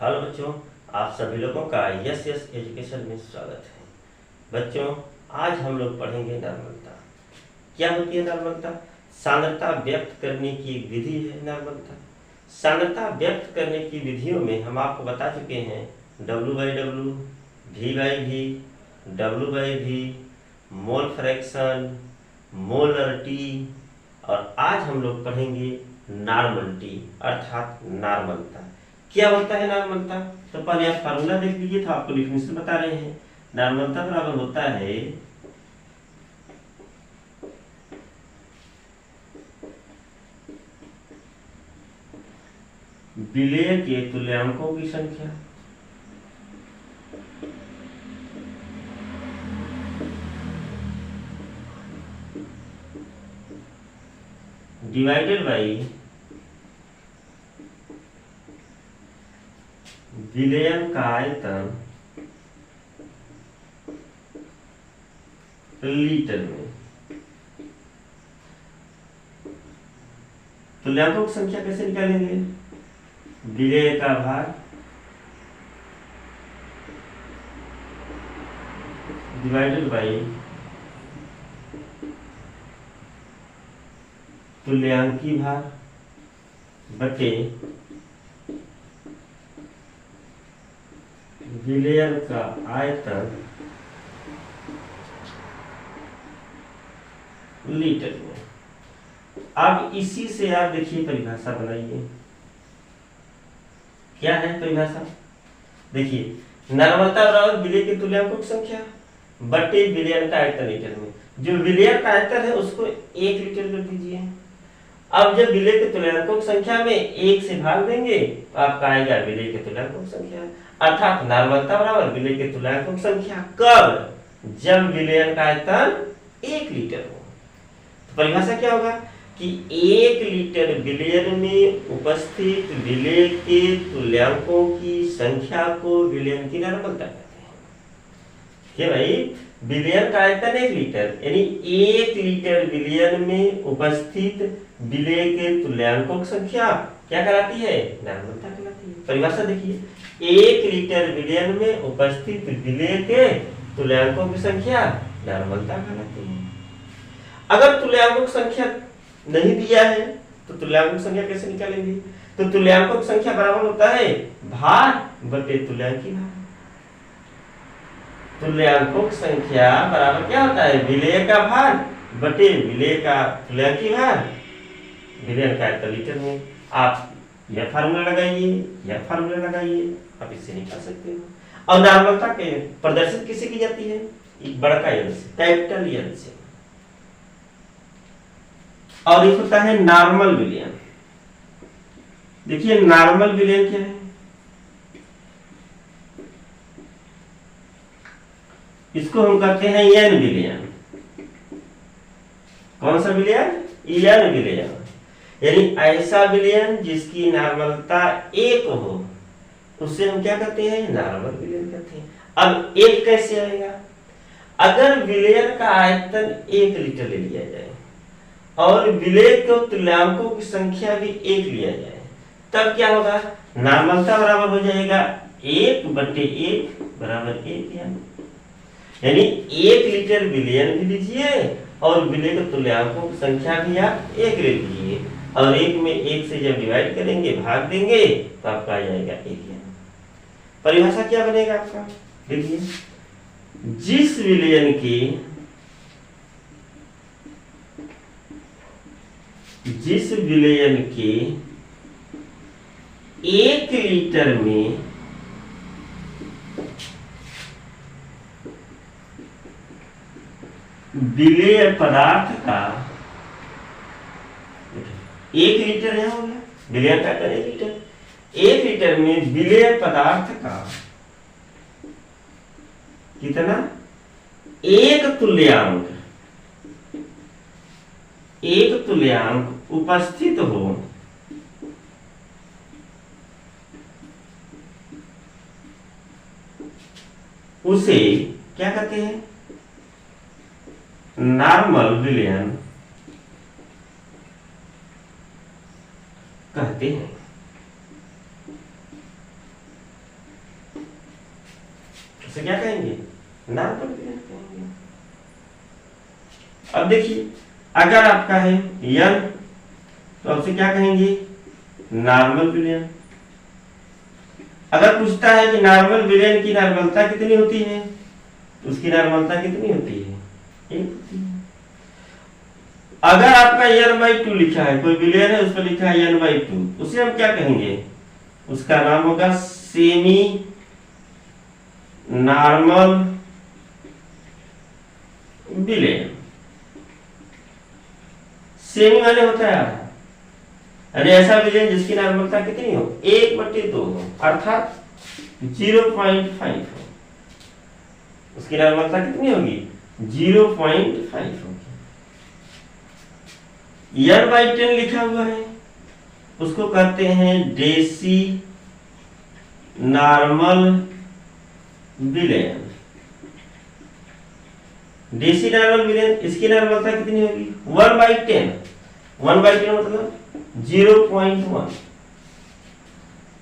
Hello बच्चों, आप सभी लोगों का यस यस एजुकेशन में स्वागत है। बच्चों, आज हम लोग पढ़ेंगे नॉर्मलता। क्या होती है नॉर्मलता? सांद्रता व्यक्त करने की एक विधि है नॉर्मलता। सांद्रता व्यक्त करने की विधियों में हम आपको बता चुके हैं W/W, V/V, W/V, mole fraction, molarity, और आज हम लोग पढ़ेंगे नॉर्मलिटी अर्थात नॉर्मलता। क्या होता है नॉर्मलता? तो पहले आप फार्मूला देख लीजिए, तो आपको डिफिनेशन बता रहे हैं। नॉर्मलता बराबर होता है विलेय के तुल्यांकों की संख्या डिवाइडेड बाई विलयन का आयतन लीटर में। तुल्यांकों की संख्या कैसे निकालेंगे? विलेय का भार डिवाइडेड बाई तुल्यांकी भार बटे विलयन का आयतन लीटर में। अब इसी से आप देखिए परिभाषा बनाइए। क्या है परिभाषा? देखिए, नॉर्मलता बराबर विलेय के तुल्यांकों की संख्या बटे विलयन का आयतन लीटर में। जो विलयन का आयतन है उसको 1 लीटर कर दीजिए। अब जब विलेय के तुल्यांकों की संख्या में 1 से भाग देंगे तो आपका आएगा विलेय के तुल्यांकों की संख्या, अर्थात नॉर्मलता बराबर विलेय के तुल्यांकों की संख्या। कब? जब विलयन का आयतन 1 लीटर हो। तो परिभाषा क्या होगा कि 1 लीटर विलयन में उपस्थित विलेय के तुल्यांकों की संख्या को विलयन की नॉर्मलता कहते हैं। क्या भाई? विलयन का आयतन 1 लीटर, यानी 1 लीटर विलयन में उपस्थित विलेय के तुल्यांकों की संख्या क्या कहलाती है? नॉर्मलता कहलाती है। परिभाषा देखिए, 1 लीटर विलयन में उपस्थित विलेय के तुल्यांकों की संख्या नॉर्मलता कहलाती है। अगर तुल्यांकों की संख्या नहीं दिया है तो तुल्यांकों की संख्या कैसे निकालेंगे? तो तुल्यांकों की संख्या बराबर होता है भार बटे तुल्यांकी भार। तुल्यांकों की संख्या बराबर क्या होता है? विलेय का भार बटे विलेय का तुल्यांकी भार, विलयन का आयतन लीटर में। आप यह फार्मूला लगाइए, यह फार्मूला लगाइए, आप इससे निकाल सकते हो। और नॉर्मलता के प्रदर्शित किसे की जाती है? एक बड़का एन से, कैपिटल एन से। और एक होता है नॉर्मल विलयन। देखिए, नॉर्मल विलयन क्या है? इसको हम कहते हैं एन विलयन। कौन सा विलयन? एन विलयन, यानी ऐसा विलयन जिसकी नॉर्मलता 1 हो, उससे हम क्या कहते हैं? नॉर्मल विलयन कहते हैं। अब 1 कैसे आएगा? अगर विलयन का आयतन 1 लीटर ले लिया जाए और विलेय के तुल्यांकों की संख्या भी 1 लिया जाए, तब क्या होगा? नॉर्मलता बराबर हो जाएगा 1 बटे 1 बराबर 1 यानी 1 लीटर विलयन भी लीजिए और विलेय के तुल्यांकों की संख्या भी आप 1 ले लीजिए, और 1 में 1 से जब डिवाइड करेंगे, भाग देंगे, तो आपका आ जाएगा 1। परिभाषा क्या बनेगा आपका? देखिए, जिस विलयन के 1 लीटर में विलेय पदार्थ का 1 लीटर है, हो गया विलयन का आयतन 1 लीटर। 1 लीटर में विलेय पदार्थ का कितना? 1 तुल्यांक उपस्थित हो, उसे क्या कहते हैं? नॉर्मल विलयन कहते हैं। उसे क्या कहेंगे? नॉर्मल बिलियन कहेंगे। अब देखिए अगर आपका है n तो आपसे क्या कहेंगे? Normal billion. अगर पूछता है कि नॉर्मल बिलियन की नॉर्मलता कितनी होती है तो उसकी नॉर्मलता कितनी होती है? 1 होती है। अगर आपका n/2 लिखा है, कोई बिलियन है उस पर लिखा है n/2, उसे हम क्या कहेंगे? उसका नाम होगा सेमी नॉर्मल बिलियन। सेमी माने होता है आधा, यानी ऐसा बिलियन जिसकी नॉर्मलता कितनी हो? 1/2 हो, अर्थात 0.5 हो। उसकी नॉर्मलता कितनी होगी? 0.5 होगी। n/10 लिखा हुआ है, उसको कहते हैं deci normal billion. Deci normal billion, इसकी नॉर्मलता कितनी होगी? 1/10। 1/10 मतलब 0.1।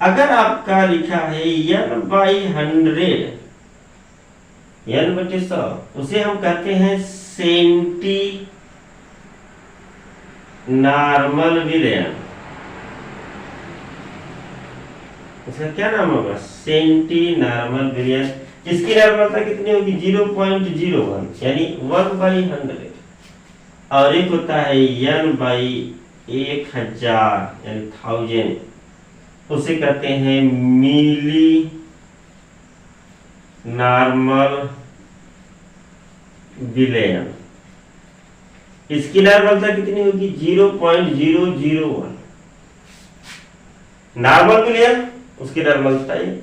अगर आपका लिखा है n/100, n/100, उसे हम कहते हैं सेंटी नॉर्मल बिलियन। इसका क्या नाम होगा? Centi normal billion. इसकी नॉर्मलता कितनी होगी? 0.01, यानी 1/100। और एक होता है n/1000, यानी 1000, उसे कहते हैं मिली नॉर्मल बिलियन। इसकी नॉर्मलता कितनी होगी? 0.001। नॉर्मल बिलियन, उसकी नॉर्मलता है।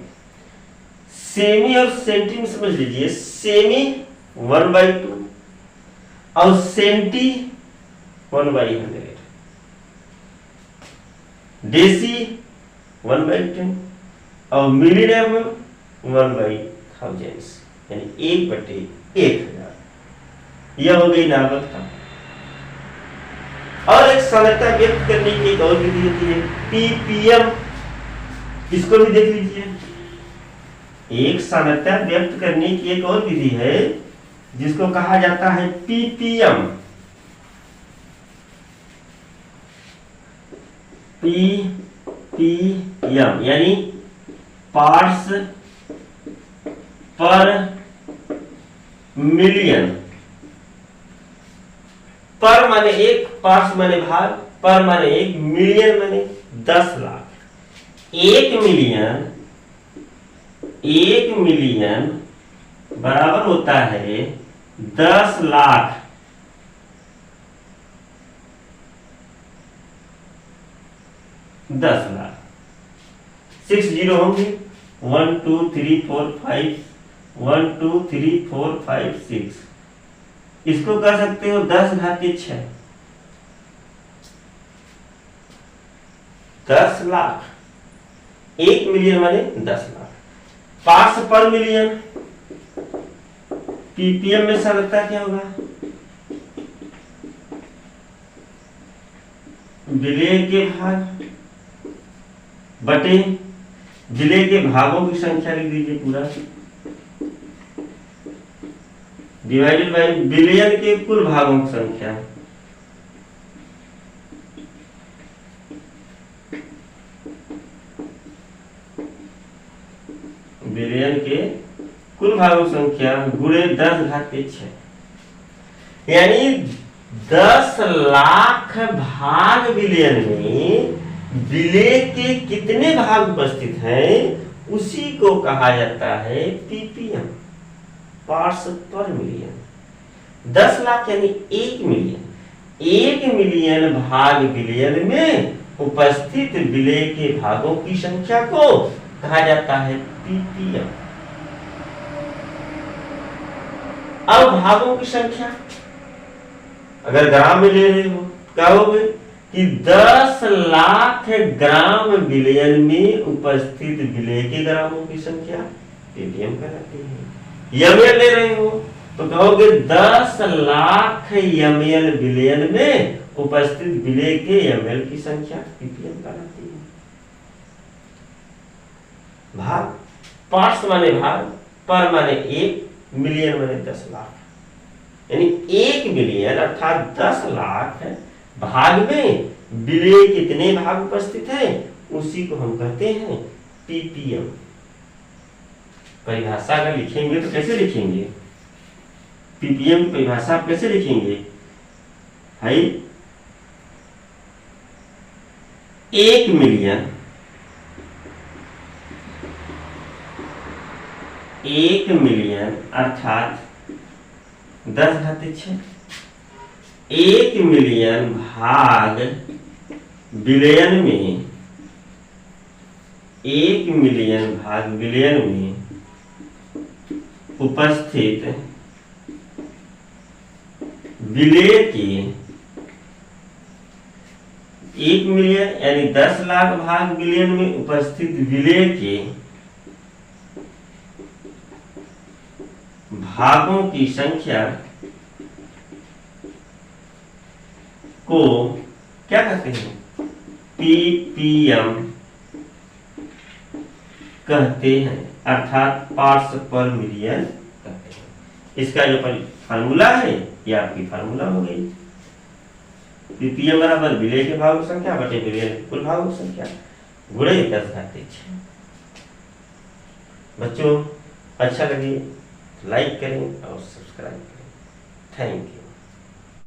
सेमी और सेंटी में समझ लीजिए, सेमी 1/2 और सेंटी 1/100, डेसी 1/10 और मिली नॉर्मल 1/1000, यानी 1/1000। यह हो गई नॉर्मलता। और एक सांद्रता व्यक्त करने की एक और विधि होती है पीपीएम। इसको भी देख लीजिए। एक सांद्रता व्यक्त करने की एक और विधि है जिसको कहा जाता है पीपीएम। पीपीएम यानी पार्ट्स पर मिलियन। पर माने एक, पार्ट्स माने भाग, पर माने एक, मिलियन माने 10 लाख। 1 मिलियन बराबर होता है 10 लाख। 10 लाख 6 जीरो होंगे, 1 2 3 4 5, 1 2 3 4 5 6। इसको कर सकते हो 10⁻6। 10 लाख। 1 मिलियन माने 10 लाख। पार्ट्स पर मिलियन, पीपीएम में सांद्रता क्या होगा? विलेय के भाग बटे विलेय के भागों की संख्या लिख दीजिए पूरा, डिवाइडेड बाय बिलियन के कुल भागों की संख्या। बिलियन के कुल भागों की संख्या गुणे 10⁻6, यानी 10 लाख भाग बिलियन में विलेय के कितने भाग उपस्थित हैं उसी को कहा जाता है पीपीएम, पार्ट्स पर मिलियन। 10 लाख यानी 1 मिलियन। 1 मिलियन भाग बिलियन में उपस्थित विलेय के भागों की संख्या को कहा जाता है पीपीएम। अब भागों की संख्या अगर ग्राम में ले रहे हो कहोगे कि 10 लाख ग्राम विलयन में उपस्थित विलेय के ग्रामों की संख्या पीपीएम कहलाती है। एमएल ले रहे हो तो कहोगे 10 लाख एमएल विलयन में उपस्थित विलेय के एमएल की संख्या पीपीएम कहलाती है। भाग, पार्ट्स माने भाग, पर माने 1, मिलियन माने 10 लाख, यानी 1 मिलियन अर्थात 10 लाख भाग में विलेय कितने भाग उपस्थित है, उसी को हम कहते हैं पीपीएम। परिभाषा अगर लिखेंगे तो कैसे लिखेंगे, पीपीएम की परिभाषा आप कैसे लिखेंगे, है 1 मिलियन 1 मिलियन अर्थात 10⁻6, 1 मिलियन भाग विलयन में, 1 मिलियन भाग विलयन में उपस्थित विलेय के, 1 मिलियन यानी 10 लाख भाग विलयन में उपस्थित विलेय के भागों की संख्या को क्या कहते हैं, पीपीएम कहते हैं, अर्थात पार्ट्स पर मिलियन कहते हैं। इसका जो फार्मूला है ये आपकी फार्मूला हो गई, पीपीएम बराबर विलेय के भागों की संख्या बटे विलयन के कुल भागों की संख्या गुणे 10⁻6। बच्चों अच्छा लगे लाइक करें और सब्सक्राइब करें। Thank you.